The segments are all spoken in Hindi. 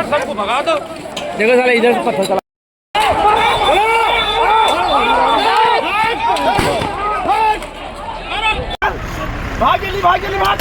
सबको भगा दो। देखो साला इधर से पत्थर चला। भाग।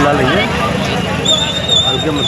बुला लेंगे आगे मत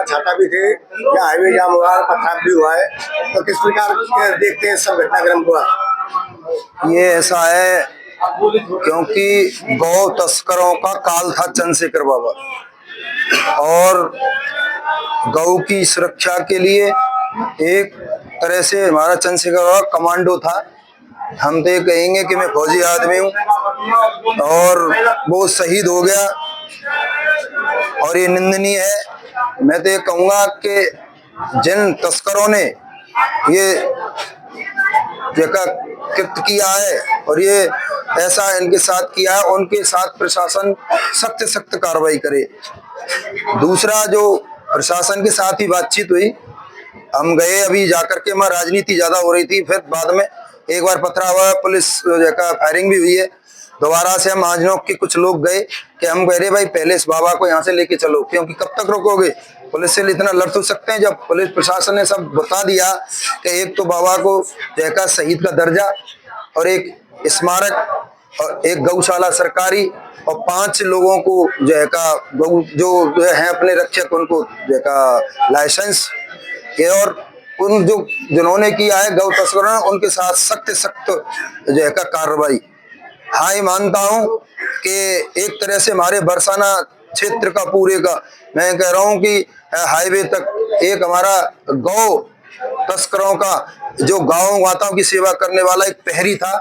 छाता भी थे या हाईवे जाम हुआ, पथराव भी हुआ है, तो किस प्रकार देखते हैं सब घटनाक्रम हुआ? ये ऐसा है क्योंकि गौ तस्करों का काल था चंद्रशेखर बाबा, और गौ की सुरक्षा के लिए एक तरह से हमारा चंद्रशेखर बाबा कमांडो था। हम तो ये कहेंगे कि मैं फौजी आदमी हूँ और वो शहीद हो गया और ये निंदनीय है। मैं तो ये कहूँगा कि जिन तस्करों ने ये कृत्य किया है और ये ऐसा इनके साथ किया है, उनके साथ प्रशासन सख्त से सख्त कार्रवाई करे। दूसरा, जो प्रशासन के साथ ही बातचीत हुई, हम गए अभी जाकर के, वहाँ राजनीति ज्यादा हो रही थी, फिर बाद में एक बार पथराव हुआ, पुलिस का फायरिंग भी हुई है। दोबारा से हम आजनोक के कुछ लोग गए कि हम कह रहे भाई पहले इस बाबा को यहाँ से लेके चलो, क्योंकि कब तक रोकोगे, पुलिस से इतना लड़ तो सकते हैं। जब पुलिस प्रशासन ने सब बता दिया कि एक तो बाबा को जैका शहीद का दर्जा और एक स्मारक और एक गौशाला सरकारी और 5 लोगों को जो है का गौ जो है अपने रक्षक, उनको जो का लाइसेंस, ये और उन जो जिन्होंने किया है गौ तस्करों, उनके साथ सख्त सख्त जो है का कार्रवाई। हाँ, ये मानता हूँ कि एक तरह से हमारे बरसाना क्षेत्र का पूरे का, मैं कह रहा हूँ कि हाईवे तक एक हमारा गौ तस्करों का जो गाँव माताओं की सेवा करने वाला एक प्रहरी था,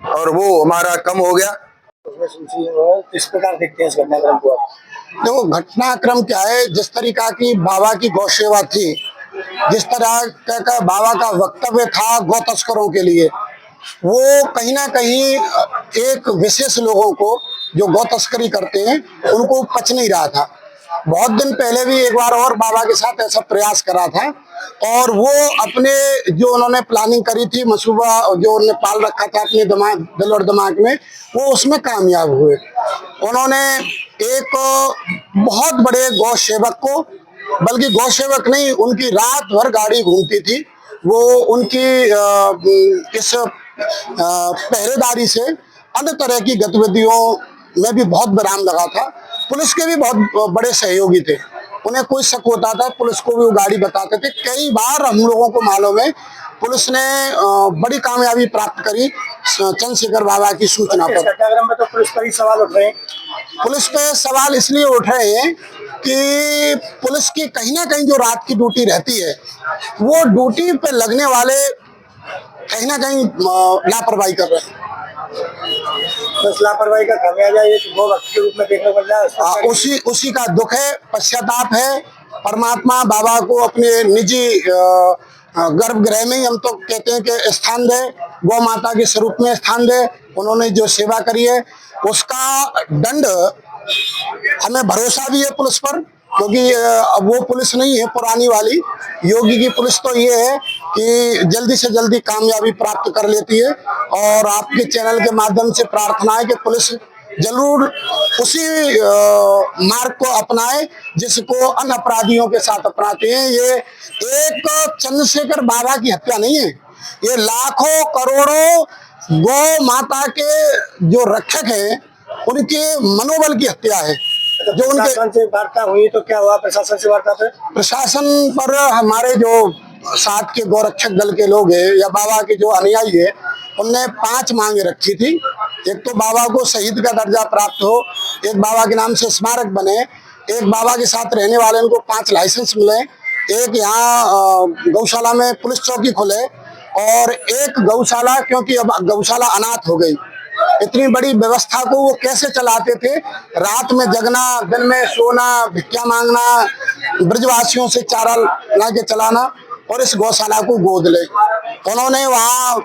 और वो हमारा कम हो गया। किस प्रकार देखते हैं इस घटनाक्रम को? देखो, घटनाक्रम क्या है, जिस तरीका की बाबा की गौ सेवा थी, जिस तरह का बाबा का वक्तव्य था गौ तस्करों के लिए, वो कहीं ना कहीं एक विशेष लोगों को जो गौ तस्करी करते हैं उनको पच नहीं रहा था। बहुत दिन पहले भी एक बार और बाबा के साथ ऐसा प्रयास करा था और वो अपने जो उन्होंने प्लानिंग करी थी, मसूबा जो उन्होंने पाल रखा था अपने दिमाग, दिल और दिमाग में, वो उसमें कामयाब हुए। उन्होंने एक बहुत बड़े गौ सेवक को, बल्कि गौ सेवक नहीं, उनकी रात भर गाड़ी घूमती थी, वो उनकी इस पहरेदारी से अन्य तरह की गतिविधियों में भी बहुत विराम लगा था। पुलिस के भी बहुत बड़े सहयोगी थे, उन्हें कोई शक होता था पुलिस को भी वो गाड़ी बताते थे। कई बार हम लोगों को मालूम है पुलिस ने बड़ी कामयाबी प्राप्त करी चंद्रशेखर बाबा की सूचना पर। घटनाक्रम में तो पुलिस पर ही सवाल उठ रहे हैं। पुलिस पे सवाल इसलिए उठ रहे हैं कि पुलिस की कहीं ना कहीं जो रात की ड्यूटी रहती है, वो ड्यूटी पे लगने वाले कहीं ना कहीं लापरवाही कर रहे हैं। तो इस लापरवाही का खामियाजा ये गौ भक्त के रूप में देखने को मिल रहा है। उसी का दुख है, पश्चाताप है। परमात्मा बाबा को अपने निजी गर्भगृह में ही हम तो कहते हैं कि स्थान दे, गौ माता के स्वरूप में स्थान दे। उन्होंने जो सेवा करी है उसका दंड, हमें भरोसा भी है पुलिस पर, क्योंकि अब वो पुलिस नहीं है पुरानी वाली। योगी की पुलिस तो ये है कि जल्दी से जल्दी कामयाबी प्राप्त कर लेती है। और आपके चैनल के माध्यम से प्रार्थना है कि पुलिस जरूर उसी मार्ग को अपनाए जिसको अन्य अपराधियों के साथ अपनाते हैं। ये एक चंद्रशेखर बाबा की हत्या नहीं है, ये लाखों करोड़ों गौ माता के जो रक्षक हैं उनके मनोबल की हत्या है। जो उनके प्रशासन से वार्ता हुई तो क्या हुआ? प्रशासन से वार्ता पे प्रशासन पर हमारे जो साथ के गौरक्षक दल के लोग हैं या बाबा के जो अनुयायी है, उनने 5 मांगे रखी थी। एक तो बाबा को शहीद का दर्जा प्राप्त हो, एक बाबा के नाम से स्मारक बने, एक बाबा के साथ रहने वाले उनको 5 लाइसेंस मिले, एक यहाँ गौशाला में पुलिस चौकी खुले, और एक गौशाला, क्योंकि अब गौशाला अनाथ हो गई। इतनी बड़ी व्यवस्था को वो कैसे चलाते थे? रात में जगना, दिन में सोना, भिक्षा मांगना, ब्रजवासियों से चारा ला के चलाना, और इस गौशाला को गोद ले। उन्होंने वहाँ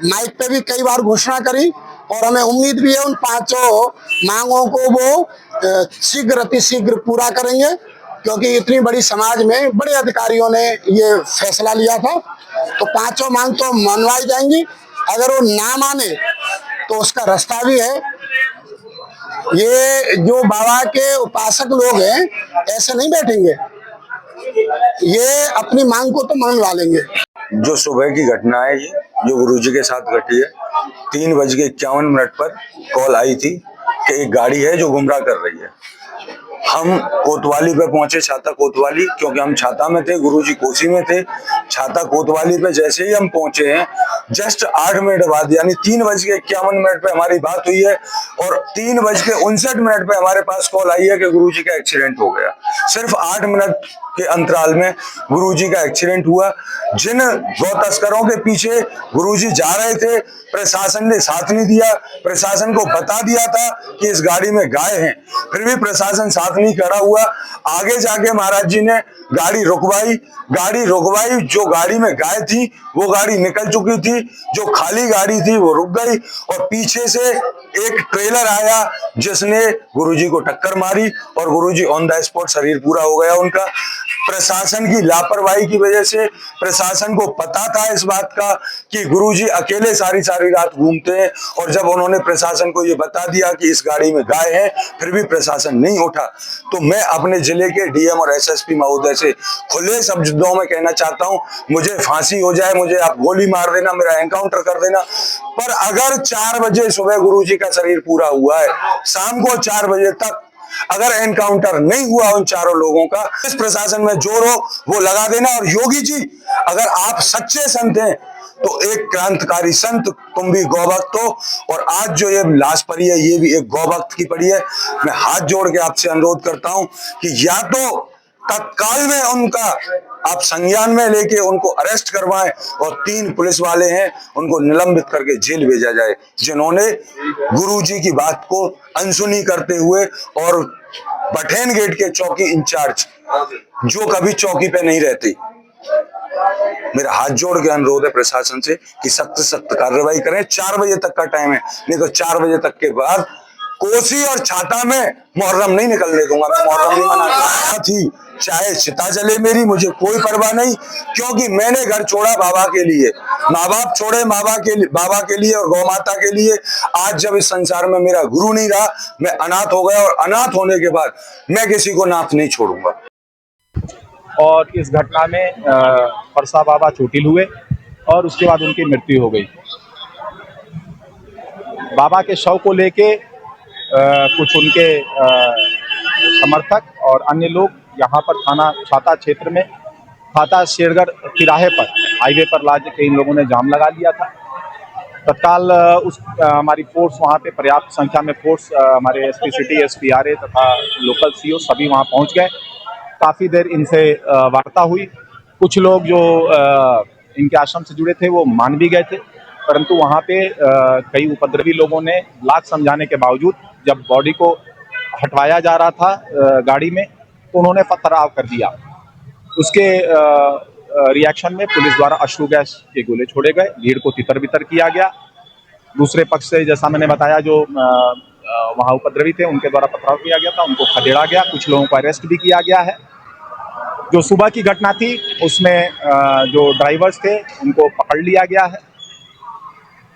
माइक पे भी कई बार घोषणा करी, और हमें उम्मीद भी है उन 5 मांगों को वो शीघ्र अतिशीघ्र पूरा करेंगे, क्योंकि इतनी बड़ी समाज में बड़े अधिकारियों ने ये फैसला लिया था। तो 5 मांग तो मनवाई जाएंगी। अगर वो ना माने तो उसका रास्ता भी है। ये जो बाबा के उपासक लोग हैं ऐसे नहीं बैठेंगे, ये अपनी मांग को तो मनवा लेंगे। जो सुबह की घटना है ये, जो गुरुजी के साथ घटी है, 3:51 पर कॉल आई थी कि एक गाड़ी है जो गुमराह कर रही है। हम कोतवाली पे पहुंचे, छाता कोतवाली, क्योंकि हम छाता में थे, गुरुजी कोसी में थे। छाता कोतवाली पे जैसे ही हम पहुंचे हैं, जस्ट 8 मिनट बाद, यानी 3:51 पे हमारी बात हुई है, और 3:59 पे हमारे पास कॉल आई है कि गुरुजी का एक्सीडेंट हो गया। सिर्फ 8 मिनट के अंतराल में गुरुजी का एक्सीडेंट हुआ। जिन गौ तस्करों के पीछे गुरुजी जा रहे थे, प्रशासन ने साथ नहीं दिया। प्रशासन को बता दिया था कि इस गाड़ी में गाय हैं, फिर भी प्रशासन साथ नहीं खड़ा हुआ। आगे जाके महाराज जी ने गाड़ी रुकवाई। जो गाड़ी में गाय थी वो गाड़ी निकल चुकी थी, जो खाली गाड़ी थी वो रुक गई, और पीछे से एक ट्रेलर आया जिसने गुरुजी को टक्कर मारी, और गुरुजी ऑन द स्पॉट, शरीर पूरा हो गया उनका। प्रशासन की लापरवाही की वजह से, प्रशासन को पता था इस बात का कि गुरुजी अकेले सारी रात घूमते हैं, और जब उन्होंने प्रशासन को ये बता दिया कि इस गाड़ी में गाय है, फिर भी प्रशासन नहीं उठा। तो मैं अपने जिले के डीएम और एसएसपी महोदय से खुले शब्दों में कहना चाहता हूं, मुझे फांसी हो जाए, मुझे आप गोली मार देना, मेरा एनकाउंटर कर देना, पर अगर 4 बजे सुबह गुरुजी का शरीर पूरा हुआ है, शाम को 4 बजे तक अगर एनकाउंटर नहीं हुआ उन 4 लोगों का, इस प्रशासन में जोर हो वो लगा देना। और योगी जी, अगर आप सच्चे संत हैं तो एक क्रांतिकारी संत, तुम भी गौभक्त हो, और आज जो ये लाश पड़ी है ये भी एक गौभक्त की पड़ी है। मैं हाथ जोड़ के आपसे अनुरोध करता हूं कि या तो तत्काल में उनका आप संज्ञान में लेके उनको अरेस्ट करवाएं, और 3 पुलिस वाले हैं उनको निलंबित करके जेल भेजा जाए, जिन्होंने गुरुजी की बात को अनसुनी करते हुए, और पठेन गेट के चौकी इंचार्ज जो कभी चौकी पे नहीं रहती, मेरा हाथ जोड़ के अनुरोध है प्रशासन से कि सख्त से सख्त कार्रवाई करें। 4 बजे तक का टाइम है, नहीं तो 4 बजे तक के बाद कोसी और छाता में मुहर्रम नहीं निकलने दूंगा। मैं मुहर्रम नहीं मनाता थी, चाहे चिता जले मेरी, मुझे कोई परवाह नहीं, क्योंकि मैंने घर छोड़ा बाबा के लिए, माँ बाप छोड़े बाबा के लिए और गौ माता के लिए। आज जब इस संसार में मेरा गुरु नहीं रहा, मैं अनाथ हो गया, और अनाथ होने के बाद मैं किसी को नाथ नहीं छोड़ूंगा। और इस घटना में परसा बाबा चोटिल हुए और उसके बाद उनकी मृत्यु हो गई। बाबा के शव को लेके कुछ उनके समर्थक और अन्य लोग यहाँ पर थाना छाता क्षेत्र में छाता शेरगढ़ तिराहे पर हाईवे पर ला के इन लोगों ने जाम लगा लिया था। तत्काल हमारी फोर्स वहाँ पे पर्याप्त संख्या में फोर्स, हमारे एसपी सिटी, एसपी आरए तथा लोकल सीओ सभी वहाँ पहुँच गए। काफ़ी देर इनसे वार्ता हुई। कुछ लोग जो इनके आश्रम से जुड़े थे वो मान भी गए थे, परंतु वहाँ पे कई उपद्रवी लोगों ने लाख समझाने के बावजूद जब बॉडी को हटवाया जा रहा था गाड़ी में, तो उन्होंने पथराव कर दिया। उसके रिएक्शन में पुलिस द्वारा अश्रु गैस के गोले छोड़े गए, भीड़ को तितर बितर किया गया। दूसरे पक्ष से जैसा मैंने बताया, जो वहाँ उपद्रवी थे उनके द्वारा पथराव किया गया था, उनको खदेड़ा गया, कुछ लोगों को अरेस्ट भी किया गया है। जो सुबह की घटना थी उसमें जो ड्राइवर्स थे उनको पकड़ लिया गया है।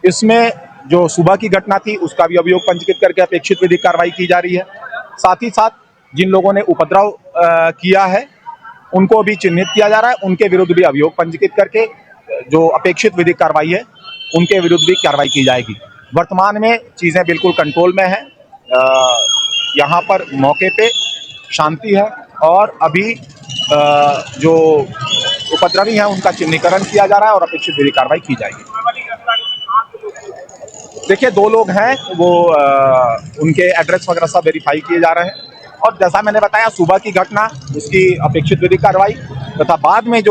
इसमें जो सुबह की घटना थी उसका भी अभियोग पंजीकृत करके अपेक्षित विधिक कार्रवाई की जा रही है। साथ ही साथ जिन लोगों ने उपद्रव किया है उनको भी चिन्हित किया जा रहा है, उनके विरुद्ध भी अभियोग पंजीकृत करके जो अपेक्षित विधिक कार्रवाई है उनके विरुद्ध भी कार्रवाई की जाएगी। वर्तमान में चीज़ें बिल्कुल कंट्रोल में हैं। यहाँ पर मौके पे शांति है और अभी जो उपद्रवी हैं उनका चिन्हीकरण किया जा रहा है और अपेक्षित विधिक कार्रवाई की जाएगी। देखिए, 2 लोग हैं, वो उनके एड्रेस वगैरह सब वेरीफाई किए जा रहे हैं, और जैसा मैंने बताया सुबह की घटना उसकी अपेक्षित विधिक कार्रवाई तथा बाद में जो